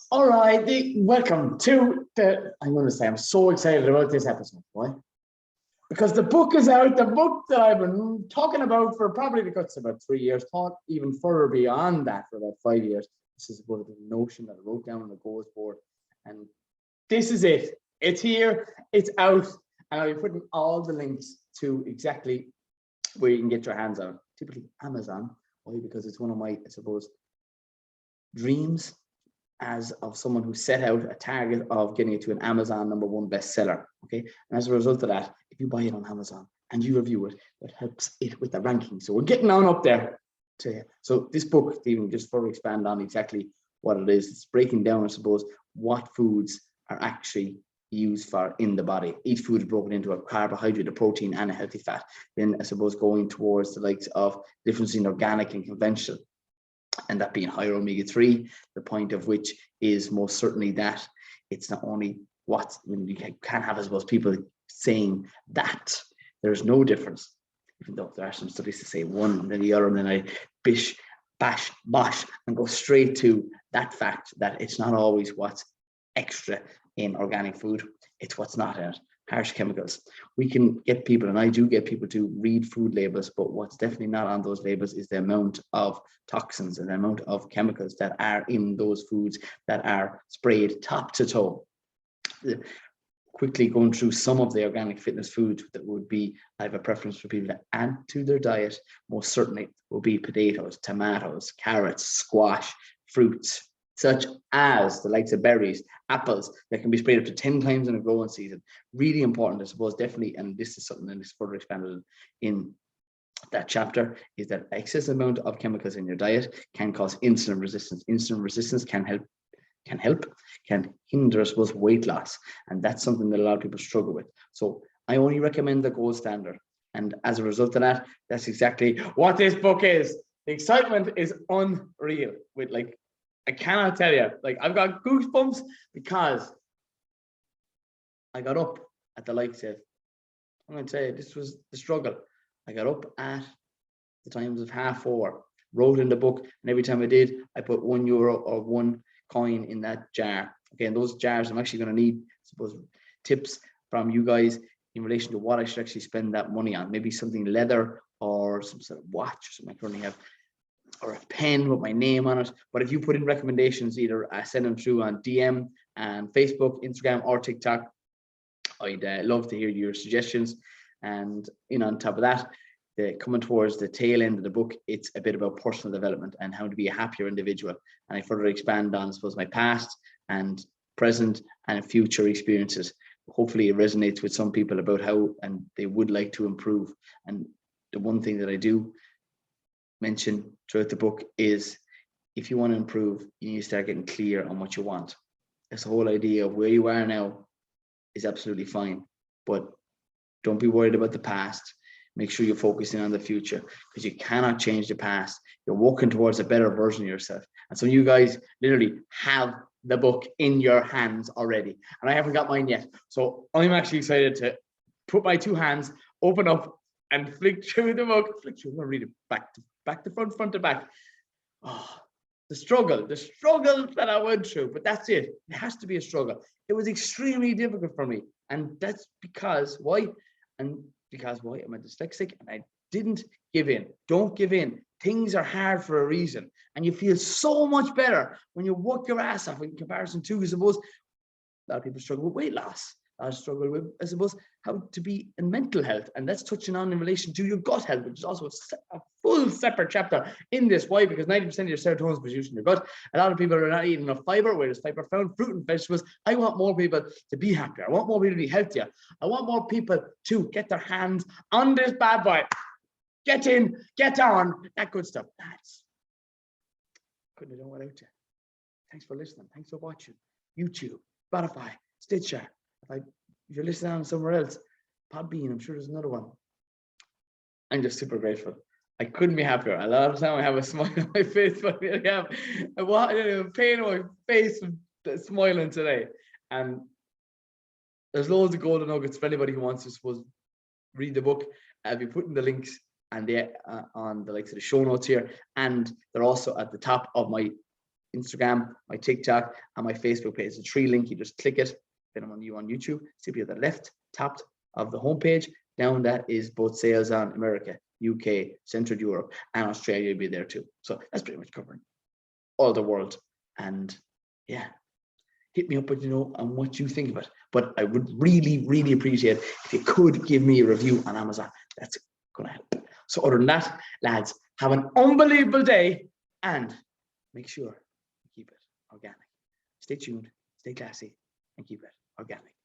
All right, welcome to I'm going to say I'm so excited about this episode. Why? Because the book is out, the book that I've been talking about for probably the guts about 3 years, thought even further beyond that for about 5 years. This is about the notion that I wrote down on the goals board. And this is it. It's here, it's out, and I'll be putting all the links to exactly where you can get your hands on it. Typically Amazon. Why? Because it's one of my, I suppose, dreams as of someone who set out a target of getting it to an Amazon #1 bestseller. Okay, and as a result of that, if you buy it on Amazon and you review it, that helps it with the ranking. So we're getting on up there. So this book, even just further expand on exactly what it is, it's breaking down, I suppose, what foods are actually used for in the body. Each food is broken into a carbohydrate, a protein, and a healthy fat. Then I suppose going towards the likes of difference in organic and conventional, and that being higher omega-3, the point of which is most certainly that it's not only what, you can't have, I suppose, people saying that there's no difference, even though there are some studies to say one and then the other, and then I bash and go straight to that fact that it's not always what's extra in organic food, it's what's not in it. Harsh chemicals. We can get people, and I do get people to read food labels, but what's definitely not on those labels is the amount of toxins and the amount of chemicals that are in those foods that are sprayed top to toe. Quickly going through some of the organic fitness foods that would be, I have a preference for people to add to their diet. Most certainly will be potatoes, tomatoes, carrots, squash, fruits, such as the likes of berries, apples that can be sprayed up to 10 times in a growing season. Really important, I suppose, definitely, and this is something that is further expanded in that chapter, is that excess amount of chemicals in your diet can cause insulin resistance. Insulin resistance can hinder, I suppose, weight loss. And that's something that a lot of people struggle with. So I only recommend the gold standard. And as a result of that, that's exactly what this book is. The excitement is unreal with, like, I cannot tell you, like, I've got goosebumps because I got up at the likes of, I'm going to tell you, this was the struggle. I got up at the times of 4:30, wrote in the book, and every time I did, I put €1 or 1 coin in that jar. Again, those jars, I'm actually going to need, I suppose, tips from you guys in relation to what I should actually spend that money on. Maybe something leather or some sort of watch or something I currently have, or a pen with my name on it. But if you put in recommendations, either send them through on DM and Facebook, Instagram, or TikTok, I'd love to hear your suggestions. And on top of that, coming towards the tail end of the book, it's a bit about personal development and how to be a happier individual. And I further expand on, I suppose, my past and present and future experiences. Hopefully it resonates with some people about how and they would like to improve. And the one thing that I do mention throughout the book is, if you want to improve, you need to start getting clear on what you want. This whole idea of where you are now is absolutely fine, but don't be worried about the past. Make sure you're focusing on the future, because you cannot change the past. You're working towards a better version of yourself. And so you guys literally have the book in your hands already, and I haven't got mine yet. So I'm actually excited to put my 2 hands, open up, and flick through the book. I'm going to read it back to front to back. Oh, the struggle that I went through, but that's it. It has to be a struggle. It was extremely difficult for me, and that's because why? I'm a dyslexic, and I didn't give in. Don't give in. Things are hard for a reason, and you feel so much better when you work your ass off in comparison to, I suppose, a lot of people struggle with weight loss. I struggle with, I suppose, how to be in mental health, and that's touching on in relation to your gut health, which is also a full separate chapter in this. Why? Because 90% of your serotonin is produced in your gut. A lot of people are not eating enough fiber, where there's fiber found, fruit and vegetables. I want more people to be happier. I want more people to be healthier. I want more people to get their hands on this bad boy. Get in, get on, that good stuff. Couldn't have done without you. Thanks for listening. Thanks for watching. YouTube, Spotify, Stitcher. If you're listening on somewhere else, Podbean, I'm sure there's another one. I'm just super grateful. I couldn't be happier. A lot of time I have a smile on my face, but I have a pain on my face from smiling today. And there's loads of golden nuggets for anybody who wants to, suppose, read the book. I'll be putting the links and on the likes of the show notes here, and they're also at the top of my Instagram, my TikTok, and my Facebook page. The tree link, you just click it. If I'm on YouTube, simply at the left top of the homepage. Down that is both sales on America, UK, Central Europe, and Australia will be there too. So that's pretty much covering all the world. And yeah, hit me up with, on what you think of it. But I would really, really appreciate if you could give me a review on Amazon. That's going to help. So other than that, lads, have an unbelievable day and make sure you keep it organic. Stay tuned, stay classy, and keep it organic.